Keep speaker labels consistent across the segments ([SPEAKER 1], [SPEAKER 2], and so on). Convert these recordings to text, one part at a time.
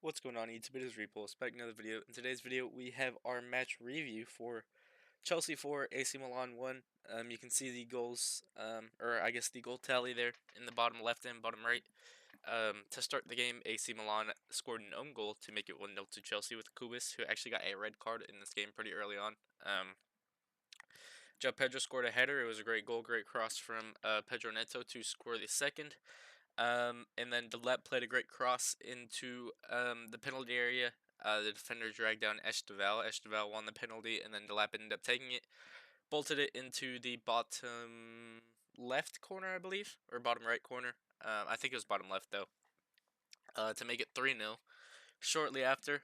[SPEAKER 1] What's going on YouTube? It is Repulse, back another video. In today's video, we have our match review for Chelsea 4, AC Milan 1. You can see the goals, or I guess the goal tally there in the bottom left and bottom right. To start the game, AC Milan scored an own goal to make it 1-0 to Chelsea with Kubis, who actually got a red card in this game pretty early on. Joao Pedro scored a header. It was a great goal, great cross from Pedro Neto to score the second. And then Delap played a great cross into the penalty area. The defender dragged down Esteval. Esteval won the penalty, and then Delap ended up taking it, bolted it into the bottom left corner, I believe, or bottom right corner. I think it was bottom left though. To make it 3-0. Shortly after,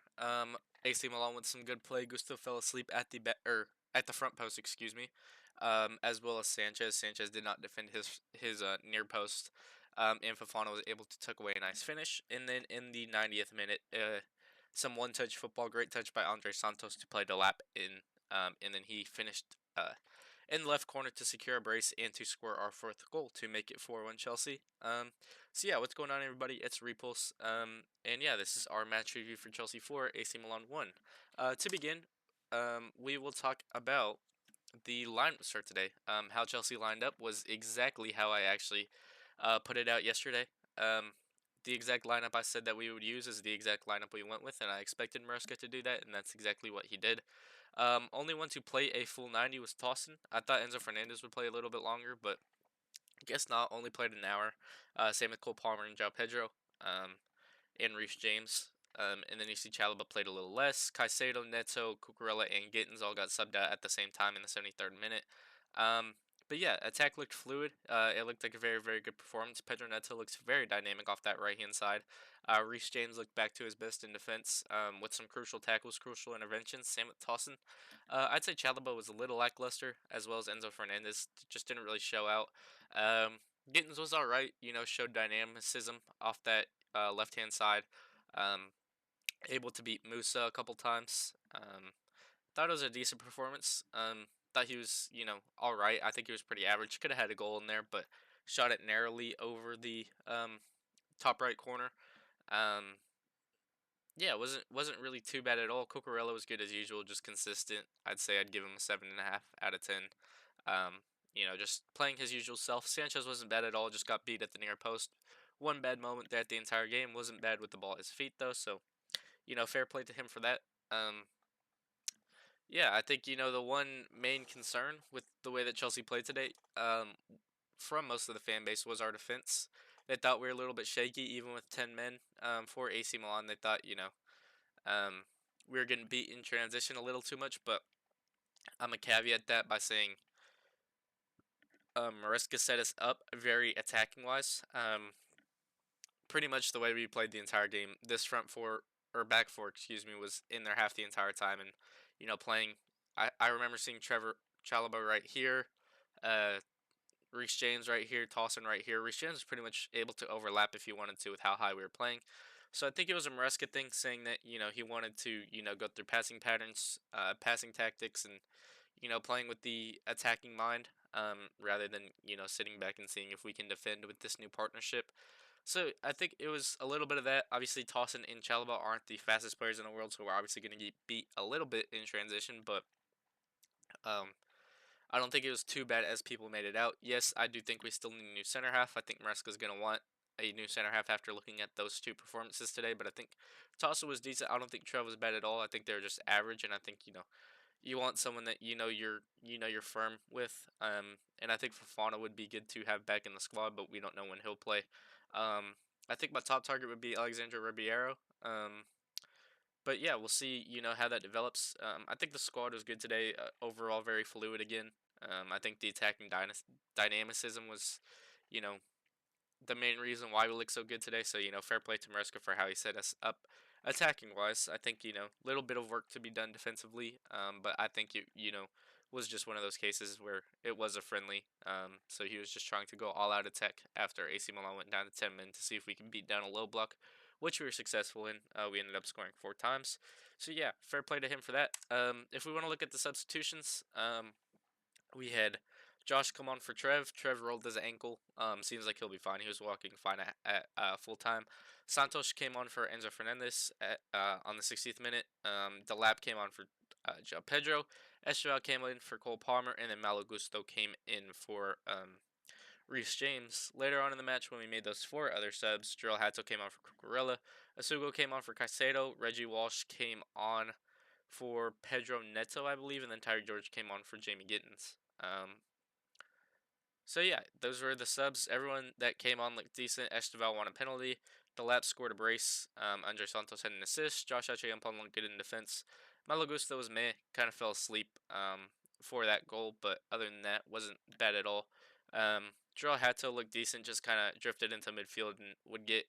[SPEAKER 1] AC Milan with some good play. Gusto fell asleep at the at the front post, excuse me, as well as Sanchez. Sanchez did not defend his near post, and Fofana was able to tuck away a nice finish. And then in the 90th minute, some one-touch football, great touch by Andre Santos to play Delap in, and then he finished in the left corner to secure a brace and to score our fourth goal to make it 4-1 Chelsea. So yeah, what's going on, everybody? It's Repulse. And yeah, this is our match review for Chelsea 4, AC Milan 1. To begin, we will talk about the lineup start today. How Chelsea lined up was exactly how I actually put it out yesterday. The exact lineup I said that we would use is the exact lineup we went with, and I expected Maresca to do that, and that's exactly what he did. Only one to play a full 90 was Towson. I thought Enzo Fernandez would play a little bit longer, but guess not. Only played an hour. Same with Cole Palmer and Joao Pedro, and Reece James. And then you see Chalobah played a little less. Caicedo, Neto, Cucurella, and Gittins all got subbed out at the same time in the 73rd minute. But yeah, attack looked fluid. It looked like a very, very good performance. Pedro Neto looks very dynamic off that right-hand side. Reece James looked back to his best in defense with some crucial tackles, crucial interventions. Same with Towson. I'd say Chalobah was a little lackluster, as well as Enzo Fernandez. Just didn't really show out. Gittins was all right, showed dynamicism off that left-hand side. Um, Able to beat Musa a couple times. Thought it was a decent performance. Thought he was, all right. I think he was pretty average. Could have had a goal in there, but shot it narrowly over the top right corner. Um, yeah, wasn't really too bad at all. Cucurella was good as usual, just consistent. I'd say I'd give him a 7.5 out of 10. Just playing his usual self. Sanchez wasn't bad at all. Just got beat at the near post. One bad moment there at the entire game. Wasn't bad with the ball at his feet though. So fair play to him for that. Yeah, I think the one main concern with the way that Chelsea played today, from most of the fan base, was our defense. They thought we were a little bit shaky, even with 10 men. For AC Milan, they thought um, we were getting beat in transition a little too much. But I'm gonna caveat that by saying Maresca set us up very attacking wise. Pretty much the way we played the entire game. This front four or back four, excuse me, was in there half the entire time, and playing. I remember seeing Trevor Chalobah right here, uh, Reece James right here, Towson right here. Reece James was pretty much able to overlap if he wanted to with how high we were playing. So I think it was a Maresca thing, saying that he wanted to go through passing patterns, passing tactics, and playing with the attacking mind, rather than sitting back and seeing if we can defend with this new partnership. So I think it was a little bit of that. Obviously, Towson and Chalobah aren't the fastest players in the world, so we're obviously going to get beat a little bit in transition. But um, I don't think it was too bad as people made it out. Yes, I do think we still need a new center half. I think Maresca's going to want a new center half after looking at those two performances today. But I think Towson was decent. I don't think Trev was bad at all. I think they were just average, and I think you want someone that you're firm with. And I think Fofana would be good to have back in the squad, but we don't know when he'll play. I think my top target would be Alexandre Ribeiro. But yeah, we'll see. How that develops. I think the squad was good today. Overall, very fluid again. I think the attacking dynamicism was, you know, the main reason why we look so good today. So, fair play to Maresca for how he set us up attacking wise. I think, little bit of work to be done defensively. But I think it was just one of those cases where it was a friendly. So he was just trying to go all out attack after AC Milan went down to 10 men to see if we can beat down a low block, which we were successful in. We ended up scoring 4 times. So yeah, fair play to him for that. If we want to look at the substitutions, we had Josh come on for Trev. Trev rolled his ankle. Seems like he'll be fine. He was walking fine at full time. Santos came on for Enzo Fernandez on the 60th minute. Delap came on for Joao Pedro. Esteval came in for Cole Palmer, and then Malagusto came in for Reece James. Later on in the match, when we made those four other subs, Drill Hatto came on for Cucurella. Asugo came on for Caicedo. Reggie Walsh came on for Pedro Neto, I believe, and then Tyre George came on for Jamie Gittins. So yeah, those were the subs. Everyone that came on looked decent. Esteval won a penalty. Delap scored a brace. Andre Santos had an assist. Josh Achayampong looked good in defense. Malagusto was meh. Kind of fell asleep for that goal, but other than that, wasn't bad at all. Joao Hato looked decent. Just kind of drifted into midfield and would get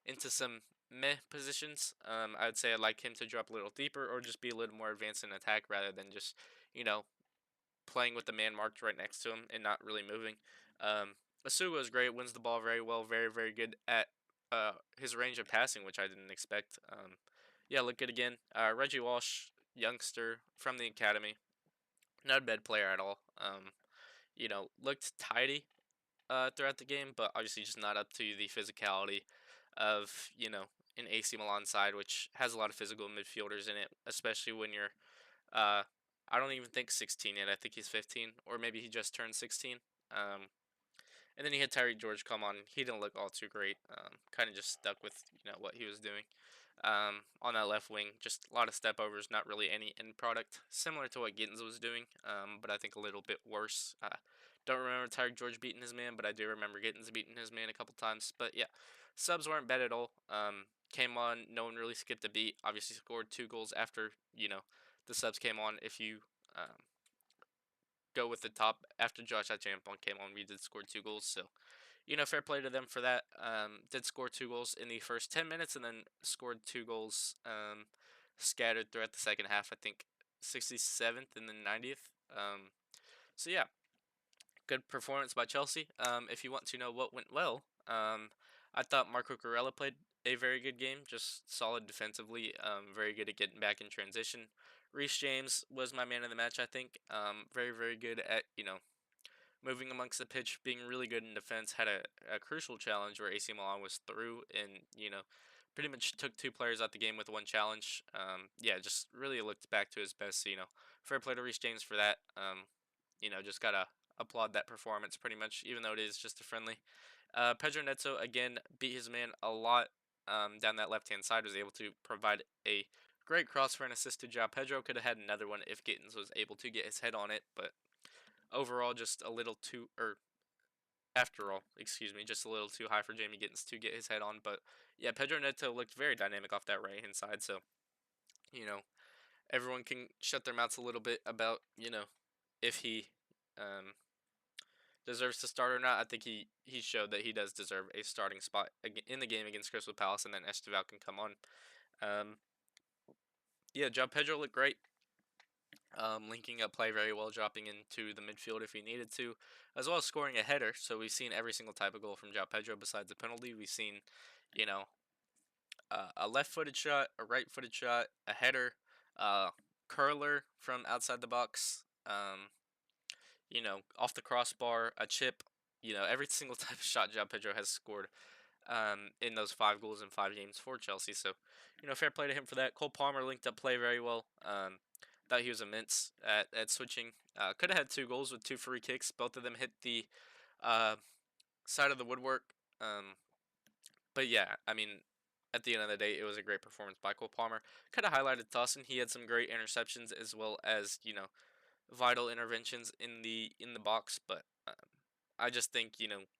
[SPEAKER 1] into some meh positions. I would say I'd like him to drop a little deeper or just be a little more advanced in attack rather than just you know playing with the man marked right next to him and not really moving. Asuga is great, wins the ball very well, very, very good at his range of passing, which I didn't expect. Yeah, look good again. Reggie Walsh, youngster from the academy, not a bad player at all. Looked tidy throughout the game, but obviously just not up to the physicality of, an AC Milan side, which has a lot of physical midfielders in it, especially when you're uh, I don't even think 16 yet. I think he's 15, or maybe he just turned 16. And then he had Tyreek George come on. He didn't look all too great. Kind of just stuck with what he was doing. On that left wing, just a lot of step overs, not really any end product, similar to what Gittins was doing, but I think a little bit worse. Don't remember Tyreek George beating his man, but I do remember Gittins beating his man a couple times. But yeah, subs weren't bad at all. Came on, no one really skipped a beat. Obviously scored 2 goals after the subs came on. If you um, go with the top after Josh Achampong came on, we did score 2 goals. So fair play to them for that. Did score 2 goals in the first 10 minutes, and then scored 2 goals scattered throughout the second half. I think 67th and then 90th. So yeah, good performance by Chelsea. If you want to know what went well, I thought Marco Corella played a very good game, just solid defensively, very good at getting back in transition. Reece James was my man of the match, I think. Very, very good at, moving amongst the pitch, being really good in defense. Had a crucial challenge where AC Milan was through and, pretty much took 2 players out the game with one challenge. Yeah, just really looked back to his best. Fair play to Reece James for that. Just got to applaud that performance pretty much, even though it is just a friendly. Pedro Neto, again, beat his man a lot down that left-hand side, was able to provide a great cross for an assist to Joao Pedro. Could have had another one if Gittins was able to get his head on it, but overall just a little too, or after all, excuse me, just a little too high for Jamie Gittins to get his head on. But yeah, Pedro Neto looked very dynamic off that right-hand side, so, you know, everyone can shut their mouths a little bit about, if he um, deserves to start or not. I think he showed that he does deserve a starting spot in the game against Crystal Palace, and then Esteval can come on. Yeah, Joao Pedro looked great. Linking up play very well, dropping into the midfield if he needed to, as well as scoring a header. So we've seen every single type of goal from Joao Pedro besides the penalty. We've seen, you know, a left-footed shot, a right-footed shot, a header, curler from outside the box, off the crossbar, a chip. Every single type of shot Joao Pedro has scored in those 5 goals in 5 games for Chelsea. So, fair play to him for that. Cole Palmer linked up play very well. Thought he was immense at switching. Could have had 2 goals with 2 free kicks. Both of them hit the uh, side of the woodwork. But yeah, I mean, at the end of the day, it was a great performance by Cole Palmer. Could have highlighted Dawson. He had some great interceptions as well as vital interventions in the box. But I just think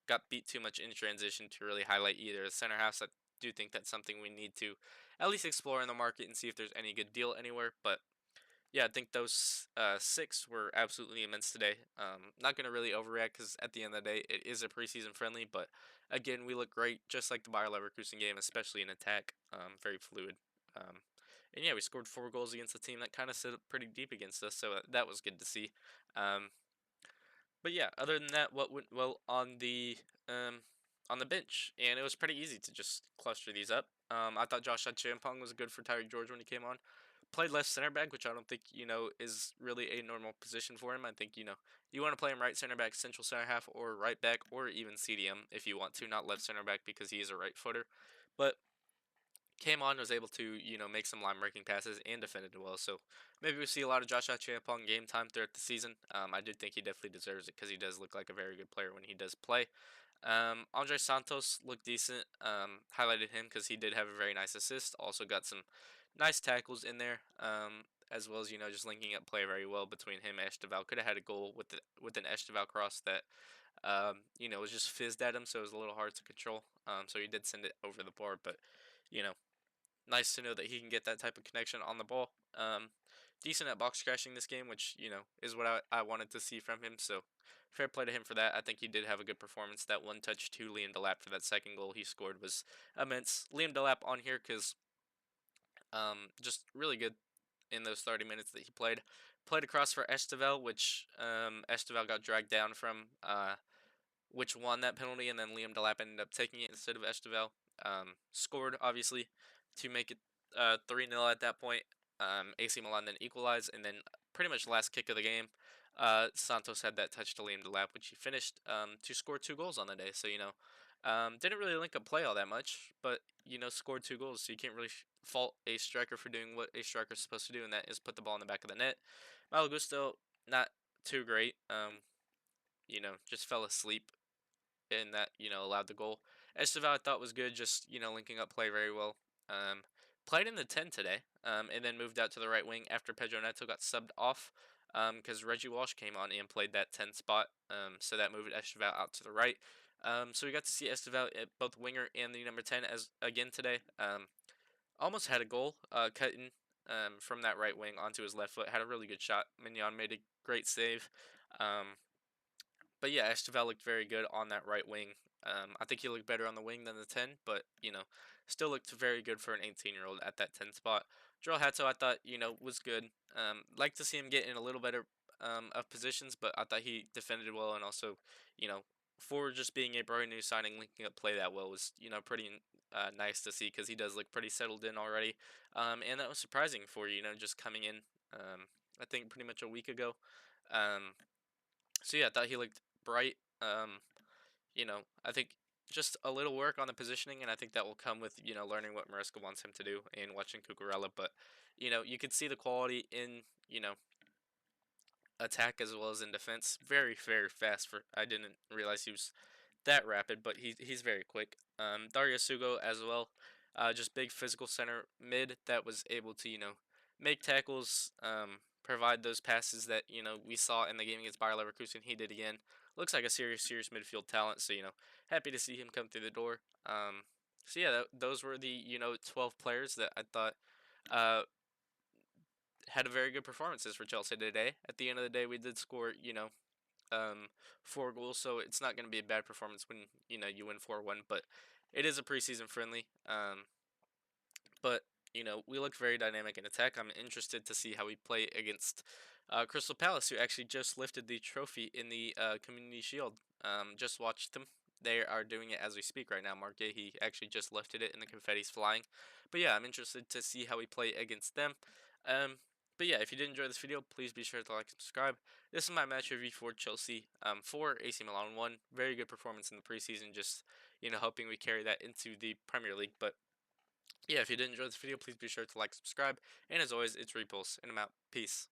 [SPEAKER 1] got beat too much in transition to really highlight either. The center halves, I do think that's something we need to at least explore in the market and see if there's any good deal anywhere. But yeah, I think those 6 were absolutely immense today. Not going to really overreact because at the end of the day, it is a preseason friendly. But again, we look great, just like the Bayer Leverkusen game, especially in attack. Very fluid. And yeah, we scored 4 goals against a team that kind of sit up pretty deep against us, so that was good to see. Um, but yeah, other than that, what went well on the bench, and it was pretty easy to just cluster these up. I thought Josh Champong was good for Tyreek George when he came on. played left center back, which I don't think is really a normal position for him. I think you want to play him right center back, central center half, or right back, or even CDM if you want to, not left center back because he is a right footer. But came on, was able to make some line breaking passes and defended well. So maybe we see a lot of Josh Champ game time throughout the season. I do think he definitely deserves it because he does look like a very good player when he does play. Andre Santos looked decent. Highlighted him because he did have a very nice assist. Also got some nice tackles in there. As well as just linking up play very well between him and Esteval. Could have had a goal with an Esteval cross that was just fizzed at him, so it was a little hard to control. So he did send it over the bar, but you know nice to know that he can get that type of connection on the ball. Decent at box crashing this game, which is what I wanted to see from him. So fair play to him for that. I think he did have a good performance. That one touch to Liam Delap for that second goal he scored was immense. Liam Delap on here because just really good in those 30 minutes that he played. Played across for Esteval, which Esteval got dragged down from. Which won that penalty, and then Liam Delap ended up taking it instead of Esteval. Scored, obviously, to make it 3-0 at that point. AC Milan then equalized, and then pretty much last kick of the game, Santos had that touch to Liam Delap, which he finished to score 2 goals on the day. So, didn't really link up play all that much, but, scored 2 goals, so you can't really fault a striker for doing what a striker is supposed to do, and that is put the ball in the back of the net. Malo Gusto, not too great. Just fell asleep and that allowed the goal. Esteval I thought was good, just linking up play very well. Played in the 10 today, and then moved out to the right wing after Pedro Neto got subbed off, because Reggie Walsh came on and played that 10 spot. So that moved Esteval out to the right. So we got to see Esteval at both winger and the number 10 as again today. Almost had a goal, cutting from that right wing onto his left foot. Had a really good shot. Mignon made a great save. But yeah, Esteval looked very good on that right wing. I think he looked better on the wing than the 10, but, still looked very good for an 18-year-old at that 10 spot. Joao Hato, I thought, was good. Like to see him get in a little better of positions, but I thought he defended well, and also, you know, for just being a brand new signing, linking up play that well was, pretty nice to see because he does look pretty settled in already. And that was surprising for, just coming in, I think pretty much a week ago. So yeah, I thought he looked bright. I think just a little work on the positioning, and I think that will come with learning what Maresca wants him to do and watching Cucurella. But you could see the quality in attack as well as in defense. Very very fast. For I didn't realize he was that rapid, but he's very quick. Dario Sugo as well, just big physical center mid that was able to make tackles, provide those passes that we saw in the game against Bayer Leverkusen. He did again. Looks like a serious midfield talent. So happy to see him come through the door. So yeah, those were the 12 players that I thought had a very good performances for Chelsea today. At the end of the day, we did score 4 goals, so it's not going to be a bad performance when you win 4-1. But it is a preseason friendly. But we look very dynamic in attack. I'm interested to see how we play against Crystal Palace, who actually just lifted the trophy in the Community Shield. Just watched them. They are doing it as we speak right now. Mark he actually just lifted it and the confetti's flying. But yeah, I'm interested to see how we play against them. But yeah, if you did enjoy this video, please be sure to like and subscribe. This is my match review for Chelsea, for AC Milan 1. Very good performance in the preseason, just, hoping we carry that into the Premier League. But yeah, if you did enjoy this video, please be sure to like, subscribe, and as always, it's Repulse, and I'm out. Peace.